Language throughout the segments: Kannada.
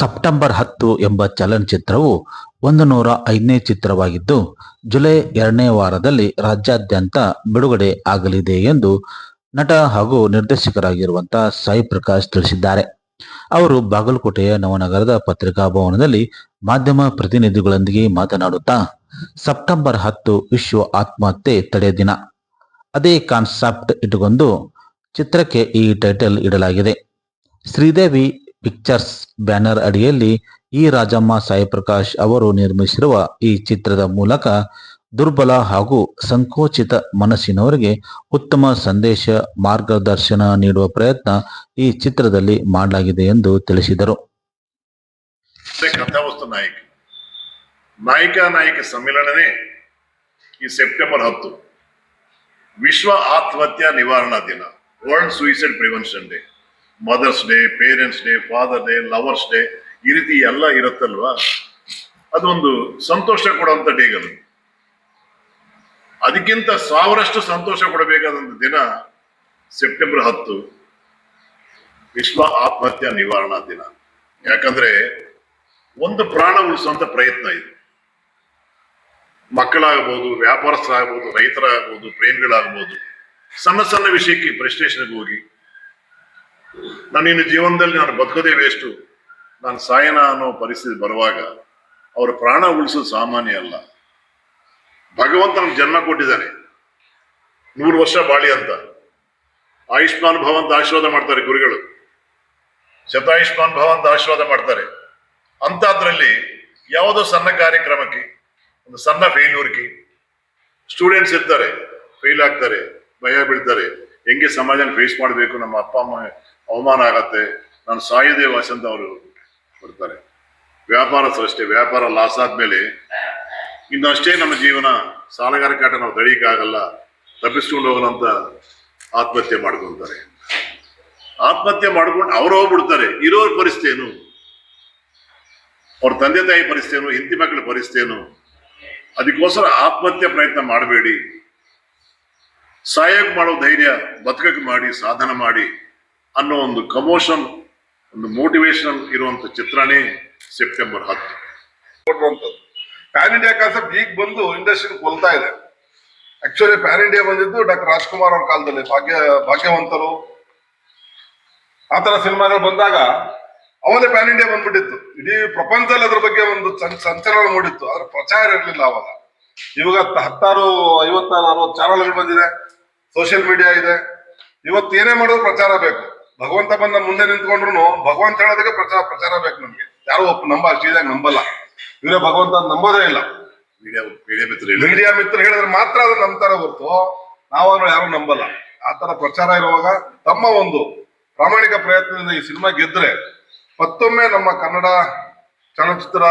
ಸೆಪ್ಟೆಂಬರ್ 10 ಎಂಬ ಚಲನಚಿತ್ರವು 105ನೇ ಚಿತ್ರವಾಗಿದ್ದು, ಜುಲೈ 2ನೇ ವಾರದಲ್ಲಿ ರಾಜ್ಯಾದ್ಯಂತ ಬಿಡುಗಡೆ ಆಗಲಿದೆ ಎಂದು ನಟ ಹಾಗೂ ನಿರ್ದೇಶಕರಾಗಿರುವಂತಹ ಸಾಯಿ ಪ್ರಕಾಶ್ ತಿಳಿಸಿದ್ದಾರೆ. ಅವರು ಬಾಗಲಕೋಟೆಯ ನವನಗರದ ಪತ್ರಿಕಾ ಭವನದಲ್ಲಿ ಮಾಧ್ಯಮ ಪ್ರತಿನಿಧಿಗಳೊಂದಿಗೆ ಮಾತನಾಡುತ್ತಾ, ಸೆಪ್ಟೆಂಬರ್ 10 ವಿಶ್ವ ಆತ್ಮಹತ್ಯೆ ತಡೆ ದಿನ. ಅದೇ ಕಾನ್ಸೆಪ್ಟ್ ಇಟ್ಟುಕೊಂಡು ಚಿತ್ರಕ್ಕೆ ಈ ಟೈಟಲ್ ಇಡಲಾಗಿದೆ. ಶ್ರೀದೇವಿ ಪಿಕ್ಚರ್ಸ್ ಬ್ಯಾನರ್ ಅಡಿಯಲ್ಲಿ ಈ ರಾಜಮ್ಮ ಸಾಯಿ ಪ್ರಕಾಶ್ ಅವರು ನಿರ್ಮಿಸಿರುವ ಈ ಚಿತ್ರದ ಮೂಲಕ ದುರ್ಬಲ ಹಾಗೂ ಸಂಕೋಚಿತ ಮನಸ್ಸಿನವರಿಗೆ ಉತ್ತಮ ಸಂದೇಶ, ಮಾರ್ಗದರ್ಶನ ನೀಡುವ ಪ್ರಯತ್ನ ಈ ಚಿತ್ರದಲ್ಲಿ ಮಾಡಲಾಗಿದೆ ಎಂದು ತಿಳಿಸಿದರು. ಕಥಾವಸ್ತು ನಾಯಕ ಸಮ್ಮೇಳನನೇ ಈ ಸೆಪ್ಟೆಂಬರ್ 10 ವಿಶ್ವ ಆತ್ಮಹತ್ಯಾ ನಿವಾರಣಾ ದಿನ, world suicide prevention day, mother's day, parents day, father day, lovers day, ಈ ರೀತಿ ಎಲ್ಲ ಇರುತ್ತಲ್ವಾ. ಅದೊಂದು ಸಂತೋಷ ಕೊಡುವಂತ ಡೇಗಳು. ಅದಕ್ಕಿಂತ 1000ರಷ್ಟು ಸಂತೋಷ ಕೊಡಬೇಕಾದಂತ ದಿನ ಸೆಪ್ಟೆಂಬರ್ 10 ವಿಶ್ವ ಆತ್ಮಹತ್ಯಾ ನಿವಾರಣಾ ದಿನ. ಯಾಕಂದ್ರೆ ಒಂದು ಪ್ರಾಣ ಉಳಿಸುವಂತ ಪ್ರಯತ್ನ ಇದೆ. ಮಕ್ಕಳಾಗಬಹುದು, ವ್ಯಾಪಾರಸ್ಥರಾಗಬಹುದು, ರೈತರಾಗಬಹುದು, ಪ್ರೇಮಿಗಳಾಗಬಹುದು, ಸಣ್ಣ ಸಣ್ಣ ವಿಷಯಕ್ಕೆ ಪ್ರೆಸ್ಟೇಷನ್ಗೆ ಹೋಗಿ ನಾನಿನ್ನು ಜೀವನದಲ್ಲಿ ನಾನು ಬದುಕೋದೇ ವೇಸ್ಟು, ನಾನು ಸಾಯನ ಅನ್ನೋ ಪರಿಸ್ಥಿತಿ ಬರುವಾಗ ಅವರ ಪ್ರಾಣ ಉಳಿಸೋದು ಸಾಮಾನ್ಯ ಅಲ್ಲ. ಭಗವಂತ ನಮ್ಗೆ ಜನ್ಮ ಕೊಟ್ಟಿದ್ದಾನೆ, 100 ವರ್ಷ ಬಾಳಿ ಅಂತ. ಆಯುಷ್ಮಾನ್ ಭವ ಅಂತ ಆಶೀರ್ವಾದ ಮಾಡ್ತಾರೆ ಗುರುಗಳು, ಶತಾಯುಷ್ಮಾನ್ ಭವ ಅಂತ ಆಶೀರ್ವಾದ ಮಾಡ್ತಾರೆ. ಅಂತದ್ರಲ್ಲಿ ಯಾವುದೋ ಸಣ್ಣ ಕಾರ್ಯಕ್ರಮಕ್ಕೆ, ಒಂದು ಸಣ್ಣ ಫೇಲ್ಯೂರ್ಗೆ ಸ್ಟೂಡೆಂಟ್ಸ್ ಇರ್ತಾರೆ, ಫೇಲ್ ಆಗ್ತಾರೆ, ಭಯ ಬೀಳ್ತಾರೆ, ಹೆಂಗೆ ಸಮಾಜನ ಫೇಸ್ ಮಾಡಬೇಕು, ನಮ್ಮ ಅಪ್ಪ ಅಮ್ಮ ಅವಮಾನ ಆಗತ್ತೆ, ನಾನು ಸಾಯೋದೇ ವಾಸ ಅಂತ ಅವರು ಬರ್ತಾರೆ. ವ್ಯಾಪಾರಸ್ಥರಷ್ಟೇ, ವ್ಯಾಪಾರ ಲಾಸ್ ಆದ್ಮೇಲೆ ಇನ್ನಷ್ಟೇ ನಮ್ಮ ಜೀವನ, ಸಾಲಗಾರ ಕಾಟ ನಾವು ತಡೀಕಾಗಲ್ಲ, ತಪ್ಪಿಸ್ಕೊಂಡು ಹೋಗೋಣಂತ ಆತ್ಮಹತ್ಯೆ ಮಾಡ್ಕೊಳ್ತಾರೆ. ಆತ್ಮಹತ್ಯೆ ಮಾಡ್ಕೊಂಡು ಅವ್ರು ಹೋಗ್ಬಿಡ್ತಾರೆ. ಇರೋರ ಪರಿಸ್ಥಿತಿ ಏನು, ಅವ್ರ ತಂದೆ ತಾಯಿ ಪರಿಸ್ಥಿತಿ ಏನು, ಹೆಂಡತಿ ಮಕ್ಕಳ ಪರಿಸ್ಥಿತಿ ಏನು. ಅದಕ್ಕೋಸ್ಕರ ಆತ್ಮಹತ್ಯೆ ಪ್ರಯತ್ನ ಮಾಡಬೇಡಿ. ಸಾಯಕ್ ಮಾಡೋ ಧೈರ್ಯ ಬದುಕಕ್ಕೆ ಮಾಡಿ, ಸಾಧನ ಮಾಡಿ ಅನ್ನೋ ಒಂದು ಕಮೋಷನ್, ಒಂದು ಮೋಟಿವೇಶನ್ ಇರುವಂತ ಚಿತ್ರನೇ ಸೆಪ್ಟೆಂಬರ್ 10. ಪ್ಯಾನ್ ಇಂಡಿಯಾ ಕಾನ್ಸೆಪ್ಟ್ ಈಗ ಬಂದು ಇಂಡಸ್ಟ್ರಿ ಕೊಲ್ತಾ ಇದೆ. ಆಕ್ಚುಲಿ ಪ್ಯಾನ್ ಇಂಡಿಯಾ ಬಂದಿದ್ದು ಡಾಕ್ಟರ್ ರಾಜ್ಕುಮಾರ್ ಅವ್ರ ಕಾಲದಲ್ಲಿ, ಭಾಗ್ಯವಂತರು ಆ ತರ ಸಿನಿಮಾಗಳು ಬಂದಾಗ ಅವಲೇ ಪ್ಯಾನ್ ಇಂಡಿಯಾ ಬಂದ್ಬಿಟ್ಟಿತ್ತು. ಇಡೀ ಪ್ರಪಂಚದಲ್ಲಿ ಅದ್ರ ಬಗ್ಗೆ ಒಂದು ಸಂಚಲನ ಮೂಡಿತ್ತು. ಅದ್ರ ಪ್ರಚಾರ ಇರಲಿಲ್ಲ ಅವಾಗ. ಇವಾಗ 16, 56, 60 ಚಾನಲ್ಗಳು ಬಂದಿದೆ, ಸೋಷಿಯಲ್ ಮೀಡಿಯಾ ಇದೆ. ಇವತ್ತು ಏನೇ ಮಾಡೋದು ಪ್ರಚಾರ ಬೇಕು. ಭಗವಂತ ಬಂದ ಮುಂದೆ ನಿಂತ್ಕೊಂಡ್ರು ಭಗವಂತ ಹೇಳೋದಕ್ಕೆ ಪ್ರಚಾರ ಬೇಕು ನಮ್ಗೆ. ಯಾರು ಅಷ್ಟಿದಾಗ ನಂಬಲ್ಲ. ಇವರೇ ಭಗವಂತ ನಂಬೋದೇ ಇಲ್ಲ. ಮೀಡಿಯಾ ಮಿತ್ರ ಹೇಳಿದ್ರೆ ಮಾತ್ರ ಅದು ನಂಬ್ತಾರೆ ಹೊರತು ನಾವಾದ್ರೂ ಯಾರು ನಂಬಲ್ಲ. ಆ ತರ ಪ್ರಚಾರ ಇರುವಾಗ ತಮ್ಮ ಒಂದು ಪ್ರಾಮಾಣಿಕ ಪ್ರಯತ್ನದಿಂದ ಈ ಸಿನಿಮಾ ಗೆದ್ರೆ ಮತ್ತೊಮ್ಮೆ ನಮ್ಮ ಕನ್ನಡ ಚಲನಚಿತ್ರ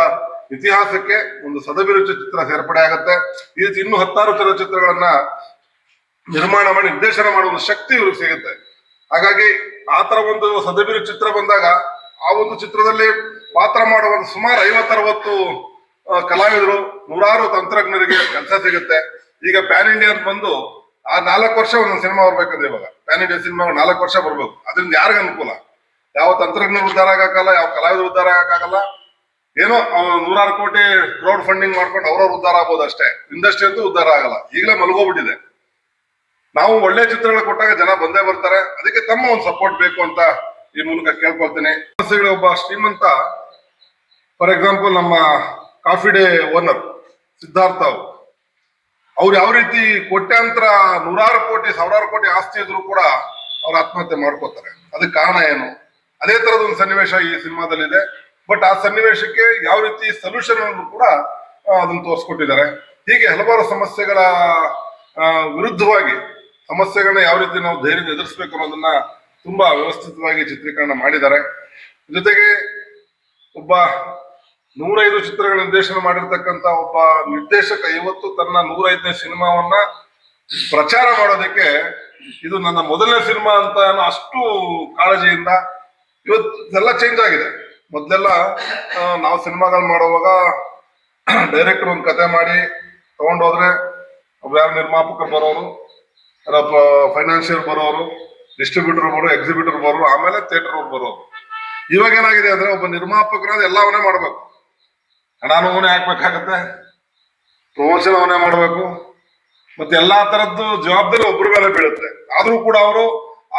ಇತಿಹಾಸಕ್ಕೆ ಒಂದು ಸದಭಿರುಚಿ ಚಿತ್ರ ಸೇರ್ಪಡೆ ಆಗತ್ತೆ. ಈ ರೀತಿ ಇನ್ನೂ 10 ಚಲನಚಿತ್ರಗಳನ್ನ ನಿರ್ಮಾಣ ಮಾಡಿ ನಿರ್ದೇಶನ ಮಾಡುವ ಒಂದು ಶಕ್ತಿ ಇವ್ರಿಗೆ ಸಿಗುತ್ತೆ. ಹಾಗಾಗಿ ಆ ತರ ಒಂದು ಸದಭಿರುಚಿ ಚಿತ್ರ ಬಂದಾಗ ಆ ಒಂದು ಚಿತ್ರದಲ್ಲಿ ಪಾತ್ರ ಮಾಡುವ ಸುಮಾರು 50-60 ಕಲಾವಿದರು, 100 ತಂತ್ರಜ್ಞರಿಗೆ ಕೆಲಸ ಸಿಗುತ್ತೆ. ಈಗ ಪ್ಯಾನ್ ಇಂಡಿಯಾ ಬಂದು ಆ 4 ವರ್ಷ ಒಂದೊಂದು ಸಿನಿಮಾ ಬರ್ಬೇಕಂದ್ರೆ, ಇವಾಗ ಪ್ಯಾನ್ ಇಂಡಿಯಾ ಸಿನಿಮಾ 4 ವರ್ಷ ಬರ್ಬೇಕು. ಅದರಿಂದ ಯಾರಿಗ ಅನುಕೂಲ? ಯಾವ ತಂತ್ರಜ್ಞರು ಉದ್ಧಾರ ಆಗಕ್ಕಾಗಲ್ಲ, ಯಾವ ಕಲಾವಿದರು ಉದ್ಧಾರ ಆಗಕ್ಕಾಗಲ್ಲ. ಏನೋ 100 ಕೋಟಿ ಕ್ರೌಡ್ ಫಂಡಿಂಗ್ ಮಾಡ್ಕೊಂಡು ಅವ್ರವ್ರು ಉದ್ಧಾರ ಆಗ್ಬೋದು ಅಷ್ಟೇ. ಇಂಡಸ್ಟ್ರಿ ಅಂತೂ ಉದ್ಧಾರ ಆಗಲ್ಲ, ಈಗಲೇ ಮಲಗೋಗ್ಬಿಟ್ಟಿದೆ. ನಾವು ಒಳ್ಳೆ ಚಿತ್ರಗಳು ಕೊಟ್ಟಾಗ ಜನ ಬಂದೇ ಬರ್ತಾರೆ. ಅದಕ್ಕೆ ತಮ್ಮ ಒಂದು ಸಪೋರ್ಟ್ ಬೇಕು ಅಂತ ಈ ಮೂಲಕ ಕೇಳ್ಕೊಳ್ತೀನಿ. ಒಬ್ಬ ಶ್ರೀಮಂತ, ಫಾರ್ ಎಕ್ಸಾಂಪಲ್ ನಮ್ಮ ಕಾಫಿ ಡೇ ಓನರ್ ಸಿದ್ಧಾರ್ಥ ಅವ್ರು ಯಾವ ರೀತಿ ಕೋಟ್ಯಾಂತರ 100 ಕೋಟಿ 1000 ಕೋಟಿ ಆಸ್ತಿ ಇದ್ರು ಕೂಡ ಅವ್ರು ಆತ್ಮಹತ್ಯೆ ಮಾಡ್ಕೋತಾರೆ. ಅದಕ್ಕೆ ಕಾರಣ ಏನು? ಅದೇ ತರದ ಒಂದು ಸನ್ನಿವೇಶ ಈ ಸಿನಿಮಾದಲ್ಲಿದೆ. ಬಟ್ ಆ ಸನ್ನಿವೇಶಕ್ಕೆ ಯಾವ ರೀತಿ ಸೊಲ್ಯೂಷನ್ ಅನ್ನು ಕೂಡ ಅದನ್ನು ತೋರಿಸ್ಕೊಟ್ಟಿದ್ದಾರೆ. ಹೀಗೆ ಹಲವಾರು ಸಮಸ್ಯೆಗಳ ವಿರುದ್ಧವಾಗಿ ಸಮಸ್ಯೆಗಳನ್ನ ಯಾವ ರೀತಿ ನಾವು ಧೈರ್ಯ ಎದುರಿಸ್ಬೇಕು ಅನ್ನೋದನ್ನ ತುಂಬಾ ವ್ಯವಸ್ಥಿತವಾಗಿ ಚಿತ್ರೀಕರಣ ಮಾಡಿದ್ದಾರೆ. ಜೊತೆಗೆ ಒಬ್ಬ 105 ಚಿತ್ರಗಳ ನಿರ್ದೇಶನ ಮಾಡಿರ್ತಕ್ಕಂಥ ಒಬ್ಬ ನಿರ್ದೇಶಕ ಇವತ್ತು ತನ್ನ 105ನೇ ಸಿನಿಮಾವನ್ನ ಪ್ರಚಾರ ಮಾಡೋದಕ್ಕೆ ಇದು ನನ್ನ ಮೊದಲನೇ ಸಿನಿಮಾ ಅಂತ ಅಷ್ಟು ಕಾಳಜಿಯಿಂದ ಇವತ್ತೆಲ್ಲ ಚೇಂಜ್ ಆಗಿದೆ. ಮೊದಲೆಲ್ಲ ನಾವು ಸಿನಿಮಾಗಳು ಮಾಡುವಾಗ ಡೈರೆಕ್ಟರ್ ಒಂದು ಕತೆ ಮಾಡಿ ತಗೊಂಡೋದ್ರೆ ಯಾರು ನಿರ್ಮಾಪಕರು ಬರೋರು, ಫೈನಾನ್ಷಿಯಲ್ ಬರೋರು, ಡಿಸ್ಟ್ರಿಬ್ಯೂಟರ್ ಬರೋರು, ಎಕ್ಸಿಬಿಟರ್ ಬರೋರು, ಆಮೇಲೆ ಥಿಯೇಟರ್ ಬರೋರು. ಇವಾಗ ಏನಾಗಿದೆ ಅಂದ್ರೆ ಒಬ್ಬ ನಿರ್ಮಾಪಕರಾದ ಎಲ್ಲ ಅವನೇ ಮಾಡ್ಬೇಕು, ಹಣಾನು ಅವನೇ ಹಾಕ್ಬೇಕಾಗತ್ತೆ, ಪ್ರಮೋಷನ್ ಅವನೇ ಮಾಡ್ಬೇಕು, ಮತ್ತೆ ಎಲ್ಲಾ ತರದ್ದು ಜವಾಬ್ದಾರಿ ಒಬ್ಬರ ಮೇಲೆ ಬೀಳುತ್ತೆ. ಆದ್ರೂ ಕೂಡ ಅವರು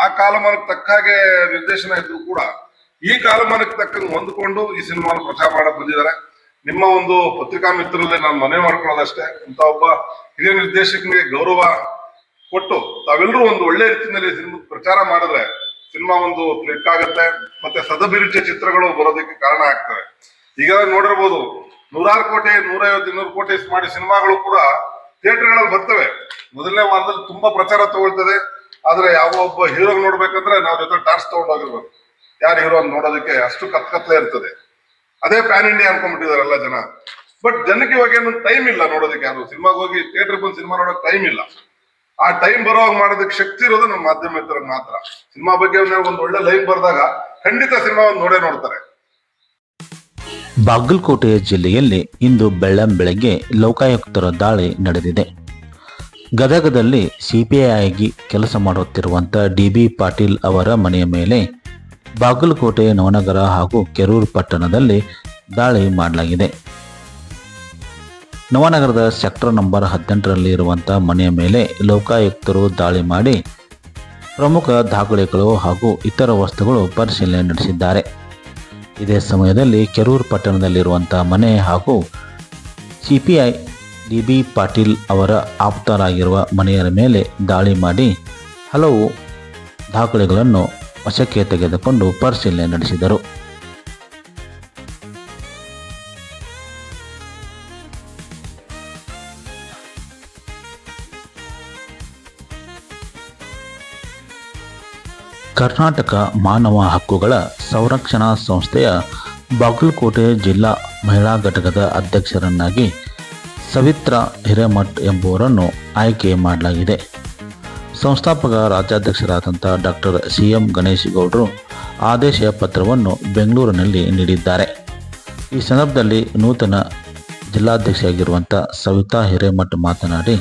ಆ ಕಾಲಮಾನಕ್ಕೆ ತಕ್ಕ ಹಾಗೆ ನಿರ್ದೇಶನ ಇದ್ರು ಕೂಡ ಈ ಕಾಲಮಾನಕ್ಕೆ ತಕ್ಕಂಗೆ ಹೊಂದ್ಕೊಂಡು ಈ ಸಿನಿಮಾನ ಪ್ರಚಾರ ಮಾಡಕ್ ಬಂದಿದ್ದಾರೆ. ನಿಮ್ಮ ಒಂದು ಪತ್ರಿಕಾ ಮಿತ್ರರಲ್ಲಿ ನಾನು ಮನವಿ ಮಾಡ್ಕೊಳ್ಳೋದಷ್ಟೇ, ಇಂಥ ಒಬ್ಬ ಹಿರಿಯ ನಿರ್ದೇಶಕನಿಗೆ ಗೌರವ ಕೊಟ್ಟು ತಾವೆಲ್ಲರೂ ಒಂದು ಒಳ್ಳೆ ರೀತಿಯಲ್ಲಿ ಸಿನಿಮಾ ಪ್ರಚಾರ ಮಾಡಿದ್ರೆ ಸಿನಿಮಾ ಒಂದು ಕ್ಲಿಕ್ ಆಗುತ್ತೆ, ಮತ್ತೆ ಸದಭಿರುಚಿಯ ಚಿತ್ರಗಳು ಬರೋದಕ್ಕೆ ಕಾರಣ ಆಗ್ತವೆ. ಈಗ ನೋಡಿರ್ಬೋದು, 100 ಕೋಟಿ 150-200 ಕೋಟಿ ಮಾಡಿ ಸಿನಿಮಾಗಳು ಕೂಡ ಥಿಯೇಟರ್ಗಳಲ್ಲಿ ಬರ್ತವೆ. ಮೊದಲನೇ ವಾರದಲ್ಲಿ ತುಂಬಾ ಪ್ರಚಾರ ತಗೊಳ್ತದೆ. ಆದ್ರೆ ಯಾವ ಒಬ್ಬ ಹೀರೋ ನೋಡ್ಬೇಕಂದ್ರೆ ನಾವು ಜೊತೆ ಟಾರ್ಚ್ ತಗೊಂಡೋಗಿರ್ಬೇಕು, ಯಾರು ಹೀರೋ ನೋಡೋದಕ್ಕೆ ಅಷ್ಟು ಕತ್ಕತ್ಲೆ ಇರ್ತದೆ. ಅದೇ ಪ್ಯಾನ್ ಇಂಡಿಯಾ ಅನ್ಕೊಂಡ್ಬಿಟ್ಟಿದ್ದಾರೆ ಎಲ್ಲ ಜನ. ಬಟ್ ಜನಕ್ಕೆ ಇವಾಗ ಏನು ಟೈಮ್ ಇಲ್ಲ ನೋಡೋದಕ್ಕೆ, ಯಾರು ಸಿನಿಮಾಗೆ ಹೋಗಿ ಥಿಯೇಟರ್ ಬಂದು ಸಿನಿಮಾ ನೋಡೋಕೆ ಟೈಮ್ ಇಲ್ಲ. ಆ ಟೈಮ್ ಬರೋವಾಗ ಮಾಡೋದಕ್ಕೆ ಶಕ್ತಿ ಇರೋದು ನಮ್ಮ ಮಾಧ್ಯಮಿಕರಿಗೆ ಮಾತ್ರ. ಸಿನಿಮಾ ಬಗ್ಗೆ ಒಂದು ಒಳ್ಳೆ ಲೈನ್ ಬರೆದಾಗ ಖಂಡಿತ ಸಿನಿಮಾ ನೋಡೇ ನೋಡ್ತಾರೆ. ಬಾಗಲಕೋಟೆ ಜಿಲ್ಲೆಯಲ್ಲಿ ಇಂದು ಬೆಳ್ಳಂಬೆಳಗ್ಗೆ ಲೋಕಾಯುಕ್ತರ ದಾಳಿ ನಡೆದಿದೆ. ಗದಗದಲ್ಲಿ ಸಿಪಿಐ ಕೆಲಸ ಮಾಡುತ್ತಿರುವಂಥ ಡಿ.ಬಿ. ಪಾಟೀಲ್ ಅವರ ಮನೆಯ ಮೇಲೆ ಬಾಗಲಕೋಟೆ, ನವನಗರ ಹಾಗೂ ಕೆರೂರು ಪಟ್ಟಣದಲ್ಲಿ ದಾಳಿ ಮಾಡಲಾಗಿದೆ. ನವನಗರದ ಸೆಕ್ಟರ್ ನಂಬರ್ 18ರಲ್ಲಿ ಇರುವಂಥ ಮನೆಯ ಮೇಲೆ ಲೋಕಾಯುಕ್ತರು ದಾಳಿ ಮಾಡಿ ಪ್ರಮುಖ ದಾಖಲೆಗಳು ಹಾಗೂ ಇತರ ವಸ್ತುಗಳು ಪರಿಶೀಲನೆ ನಡೆಸಿದ್ದಾರೆ. ಇದೇ ಸಮಯದಲ್ಲಿ ಕೆರೂರು ಪಟ್ಟಣದಲ್ಲಿರುವಂಥ ಮನೆ ಹಾಗೂ ಸಿಪಿಐ ಡಿ.ಬಿ. ಪಾಟೀಲ್ ಅವರ ಆಪ್ತರಾಗಿರುವ ಮನೆಯ ಮೇಲೆ ದಾಳಿ ಮಾಡಿ ಹಲವು ದಾಖಲೆಗಳನ್ನು ವಶಕ್ಕೆ ತೆಗೆದುಕೊಂಡು ಪರಿಶೀಲನೆ ನಡೆಸಿದರು. ಕರ್ನಾಟಕ ಮಾನವ ಹಕ್ಕುಗಳ ಸಂರಕ್ಷಣಾ ಸಂಸ್ಥೆಯ ಬಾಗಲಕೋಟೆ ಜಿಲ್ಲಾ ಮಹಿಳಾ ಘಟಕದ ಅಧ್ಯಕ್ಷರನ್ನಾಗಿ ಸವಿತ್ರಾ ಹಿರೇಮಠ್ ಎಂಬುವರನ್ನು ಆಯ್ಕೆ ಮಾಡಲಾಗಿದೆ. ಸಂಸ್ಥಾಪಕ ರಾಜ್ಯಾಧ್ಯಕ್ಷರಾದಂಥ ಡಾಕ್ಟರ್ ಸಿ.ಎಂ. ಗಣೇಶ್ ಗೌಡರು ಆದೇಶ ಪತ್ರವನ್ನು ಬೆಂಗಳೂರಿನಲ್ಲಿ ನೀಡಿದ್ದಾರೆ. ಈ ಸಂದರ್ಭದಲ್ಲಿ ನೂತನ ಜಿಲ್ಲಾಧ್ಯಕ್ಷರಾಗಿರುವಂಥ ಸವಿತಾ ಹಿರೇಮಠ್ ಮಾತನಾಡಿ,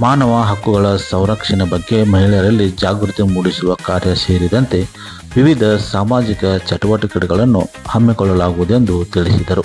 ಮಾನವ ಹಕ್ಕುಗಳ ಸಂರಕ್ಷಣೆ ಬಗ್ಗೆ ಮಹಿಳೆಯರಲ್ಲಿ ಜಾಗೃತಿ ಮೂಡಿಸುವ ಕಾರ್ಯ ಸೇರಿದಂತೆ ವಿವಿಧ ಸಾಮಾಜಿಕ ಚಟುವಟಿಕೆಗಳನ್ನು ಹಮ್ಮಿಕೊಳ್ಳಲಾಗುವುದೆಂದು ತಿಳಿಸಿದರು.